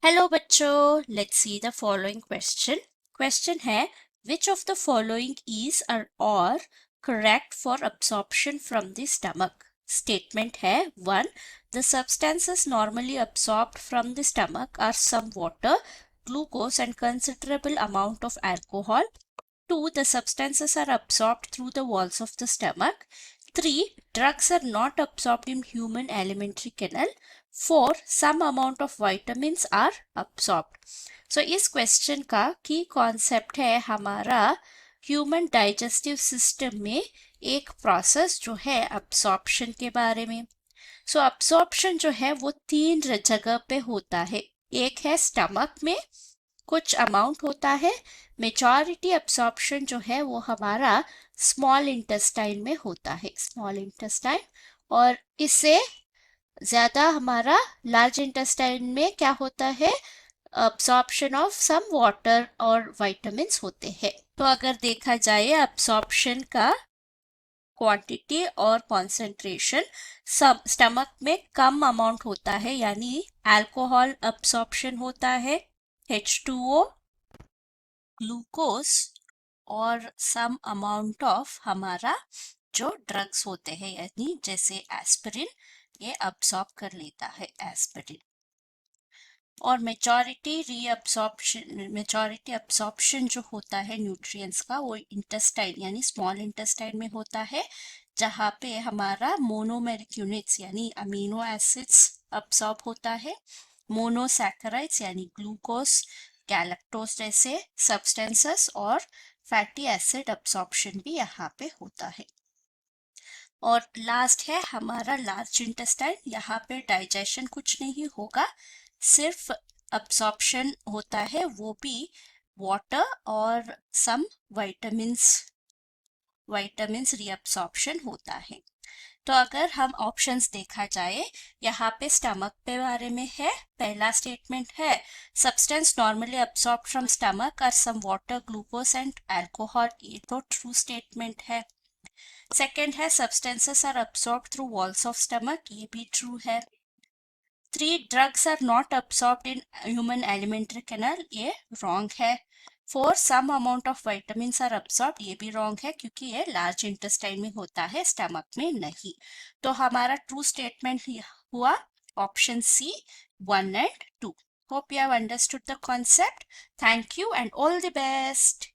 Hello बच्चों, let's see the following question. Question है which of the following is or correct for absorption from the stomach. Statement है 1. The substances normally absorbed from the stomach are some water, glucose and considerable amount of alcohol. 2. The substances are absorbed through the walls of the stomach. 3. Drugs are not absorbed in human alimentary canal. 4. Some amount of vitamins are absorbed. So इस question का की concept है हमारा human digestive system में एक process जो है absorption के बारे में। सो अब्सॉर्प्शन जो है वो 3 जगह पे होता है। एक है स्टमक में, कुछ अमाउंट होता है। मेजॉरिटी अब्सॉर्प्शन जो है वो हमारा स्मॉल इंटेस्टाइन में होता है, स्मॉल इंटेस्टाइन। और इससे ज्यादा हमारा लार्ज इंटेस्टाइन में क्या होता है, अब्सॉर्प्शन ऑफ सम वाटर और विटामिन्स होते हैं। तो अगर देखा जाए अब्सॉर्प्शन का क्वांटिटी और कॉन्सेंट्रेशन, सब स्टमक में कम अमाउंट होता है, यानी अल्कोहल अब्सॉर्प्शन होता है, H2O, ग्लूकोज और सम अमाउंट ऑफ हमारा जो ड्रग्स होते हैं, यानी जैसे एस्पिरिन, ये अब्सॉर्ब कर लेता है एस्पिरिन। और मेजॉरिटी अब्सॉर्प्शन जो होता है न्यूट्रिएंट्स का वो इंटेस्टाइन यानी स्मॉल इंटेस्टाइन में होता है, जहाँ पे हमारा मोनोमेरिक यूनिट्स यानी अमीनो एसिड्स अब्सॉर्ब होता है, मोनोसैकेराइड्स यानी ग्लूकोज, गैलेक्टोज जैसे सब्सटेंसेस और फैटी एसिड अब्सॉर्प्शन भी यहाँ पे होता है। और लास्ट है हमारा लार्ज इंटेस्टाइन, यहाँ पे डाइजेशन कुछ नहीं होगा, सिर्फ अब्सॉर्प्शन होता है, वो भी वाटर और सम विटामिन्स रीअब्सॉर्प्शन होता है। तो अगर हम ऑप्शंस देखा जाए, यहाँ पे स्टमक पे बारे में है। पहला स्टेटमेंट है substance normally absorb from stomach are some water, glucose and alcohol, ये तो ट्रू स्टेटमेंट है। सेकेंड है substances are absorb through walls of stomach, ये भी ट्रू है। 3. Drugs are not absorbed in human alimentary canal, ये wrong है। 4. Some amount of vitamins are absorbed, ये भी रॉन्ग है क्योंकि ये लार्ज इंटेस्टाइन में होता है, स्टमक में नहीं। तो हमारा ट्रू स्टेटमेंट हुआ option C 1 and 2। Hope you have understood the concept. Thank you and all the best.